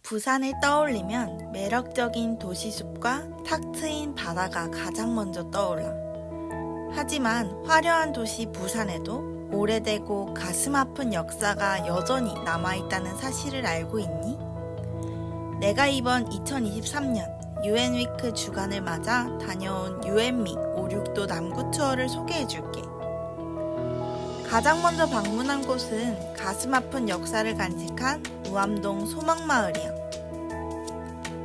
부산을 떠올리면 매력적인 도시숲과 탁 트인 바다가 가장 먼저 떠올라. 하지만 화려한 도시 부산에도 오래되고 가슴 아픈 역사가 여전히 남아있다는 사실을 알고 있니? 내가 이번 2023년 유엔위크 주간을 맞아 다녀온 유엔미 569도 남구 투어를 소개해줄게. 가장 먼저 방문한 곳은 가슴 아픈 역사를 간직한 우암동 소망마을이야.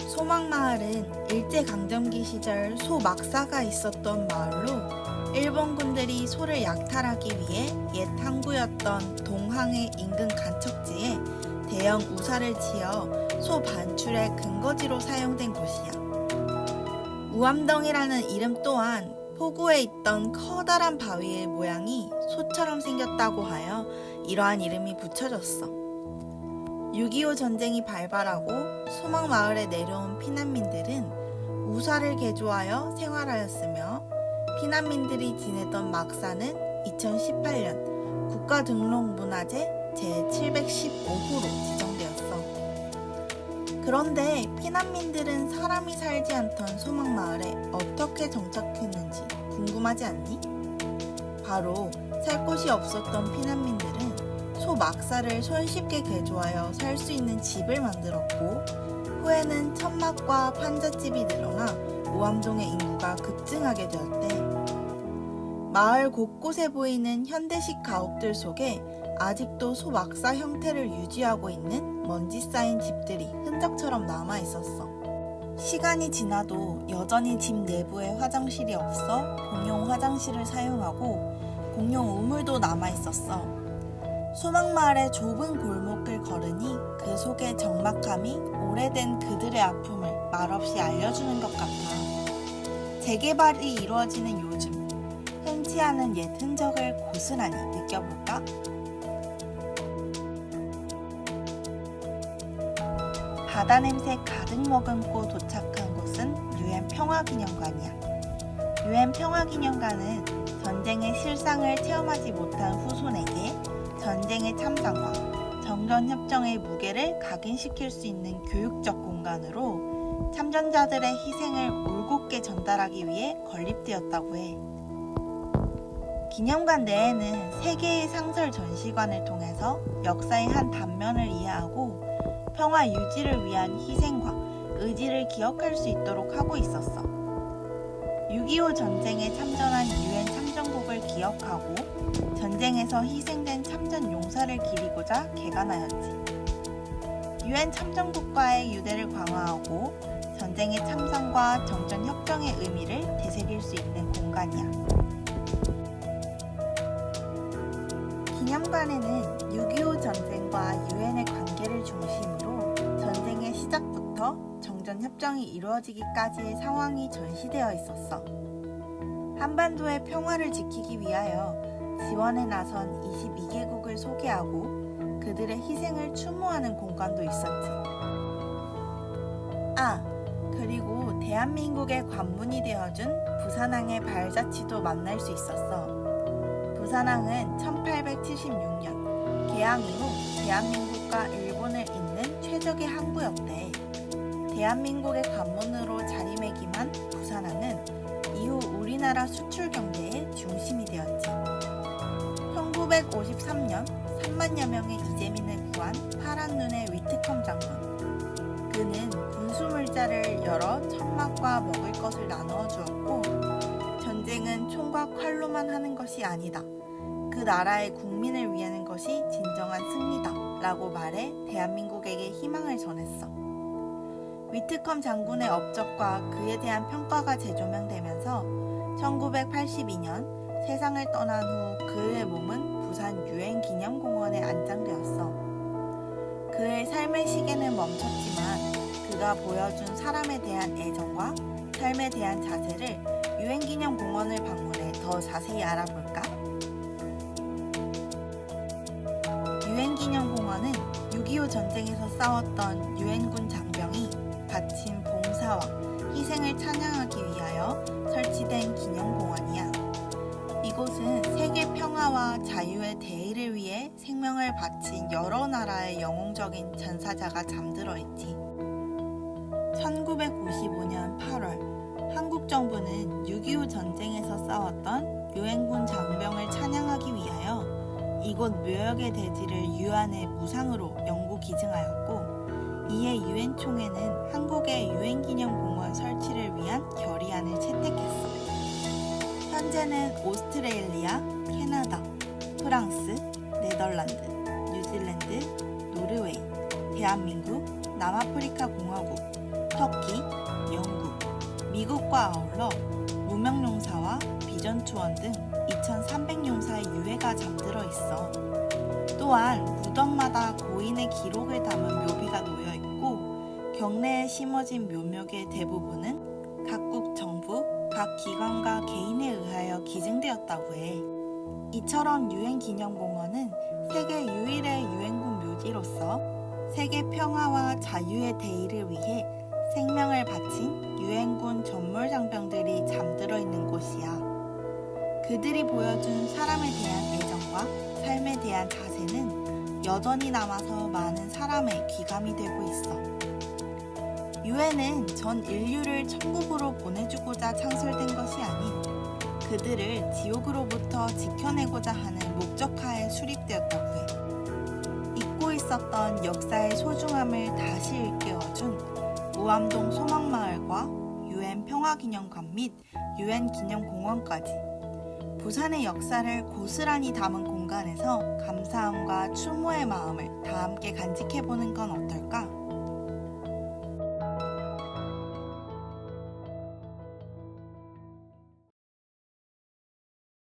소망마을은 일제강점기 시절 소 막사가 있었던 마을로 일본군들이 소를 약탈하기 위해 옛 항구였던 동항의 인근 간척지에 대형 우사를 지어 소 반출의 근거지로 사용된 곳이야. 우암동이라는 이름 또한 포구에 있던 커다란 바위의 모양이 소처럼 생겼다고 하여 이러한 이름이 붙여졌어. 6.25 전쟁이 발발하고 소망마을에 내려온 피난민들은 우사를 개조하여 생활하였으며 피난민들이 지내던 막사는 2018년 국가등록문화재 제715호로 지정되었어. 그런데 피난민들은 사람이 살지 않던 소망마을에 어떻게 정착했는지 궁금하지 않니? 바로 살 곳이 없었던 피난민들은 소 막사를 손쉽게 개조하여 살 수 있는 집을 만들었고, 후에는 천막과 판잣집이 늘어나 우암동의 인구가 급증하게 되었대. 마을 곳곳에 보이는 현대식 가옥들 속에 아직도 소 막사 형태를 유지하고 있는 먼지 쌓인 집들이 흔적처럼 남아 있었어. 시간이 지나도 여전히 집 내부에 화장실이 없어 공용 화장실을 사용하고 공용 우물도 남아 있었어. 소망마을의 좁은 골목을 걸으니 그 속의 적막함이 오래된 그들의 아픔을 말없이 알려주는 것 같아. 재개발이 이루어지는 요즘, 흔치 않은 옛 흔적을 고스란히 느껴볼까? 바다 냄새 가득 머금고 도착한 곳은 유엔 평화기념관이야. 유엔 평화기념관은 전쟁의 실상을 체험하지 못한 후손에게 전쟁의 참상과 정전협정의 무게를 각인시킬 수 있는 교육적 공간으로 참전자들의 희생을 올곧게 전달하기 위해 건립되었다고 해. 기념관 내에는 3개의 상설 전시관을 통해서 역사의 한 단면을 이해하고 평화 유지를 위한 희생과 의지를 기억할 수 있도록 하고 있었어. 6.25 전쟁에 참전한 유엔 참전국을 기억하고 전쟁에서 희생된 참전 용사를 기리고자 개관하였지. 유엔 참전국과의 유대를 강화하고 전쟁의 참상과 정전협정의 의미를 되새길 수 있는 공간이야. 기념관에는 6.25 전쟁과 유엔의 관계를 중심으로 전쟁의 시작부터 정전협정이 이루어지기까지의 상황이 전시되어 있었어. 한반도의 평화를 지키기 위하여 지원에 나선 22개국을 소개하고 그들의 희생을 추모하는 공간도 있었지. 그리고 대한민국의 관문이 되어준 부산항의 발자취도 만날 수 있었어. 부산항은 1876년 개항 이후 대한민국과 일본을 잇는 최적의 항구였대. 대한민국의 관문으로 자리매김한 부산항은 이후 우리나라 수출 경제의 중심이 되었지. 1953년 3만여 명의 이재민을 구한 파란 눈의 위트컴 장군. 그는 군수물자를 열어 천막과 먹을 것을 나누어 주었고, 전쟁은 총과 칼로만 하는 것이 아니다. 그 나라의 국민을 위하는 것이 진정한 승리다 라고 말해 대한민국에게 희망을 전했어. 위트컴 장군의 업적과 그에 대한 평가가 재조명되면서 1982년 세상을 떠난 후 그의 몸은 부산 유엔기념공원에 안장되었어. 그의 삶의 시계는 멈췄지만 그가 보여준 사람에 대한 애정과 삶에 대한 자세를 유엔기념공원을 방문해 더 자세히 알아볼까? 유엔기념공원은 6.25 전쟁에서 싸웠던 유엔군 장병이 바친 봉사와 희생을 찬양하기 위하여 설치된 기념공원이야. 이곳 이곳은 세계 평화와 자유의 대의를 위해 생명을 바친 여러 나라의 영웅적인 전사자가 잠들어 있지. 1955년 8월, 한국 정부는 6.25 전쟁에서 싸웠던 유엔군 장병을 찬양하기 위하여 이곳 묘역의 대지를 유엔의 무상으로 영구 기증하였고, 이에 유엔 총회는 한국의 유엔기념공원 설치를 위한 결의안을 채택했어. 현재는 오스트레일리아, 캐나다, 프랑스, 네덜란드, 뉴질랜드, 노르웨이, 대한민국, 남아프리카 공화국, 터키, 영국, 미국과 아울러 무명용사와 비전투원 등 2,300용사의 유해가 잠들어 있어. 또한 무덤마다 고인의 기록을 담은 묘비가 놓여 있고, 경내에 심어진 묘목의 대부분은 각국 정부, 각 기관과 개인에 의하여 기증되었다고 해. 이처럼 유엔기념공원은 세계 유일의 유엔군 묘지로서 세계 평화와 자유의 대의를 위해 생명을 바친 유엔군 전몰장병들이 잠들어 있는 곳이야. 그들이 보여준 사람에 대한 애정과 삶에 대한 자세는 여전히 남아서 많은 사람의 귀감이 되고 있어. 유엔은 전 인류를 천국으로 보내주고자 창설된 것이 아닌 그들을 지옥으로부터 지켜내고자 하는 목적하에 수립되었다고 해. 잊고 있었던 역사의 소중함을 다시 일깨워준 무암동 소망마을과 유엔 평화기념관 및 유엔 기념공원까지 부산의 역사를 고스란히 담은 공간에서 감사함과 추모의 마음을 다 함께 간직해보는 건 어떨까?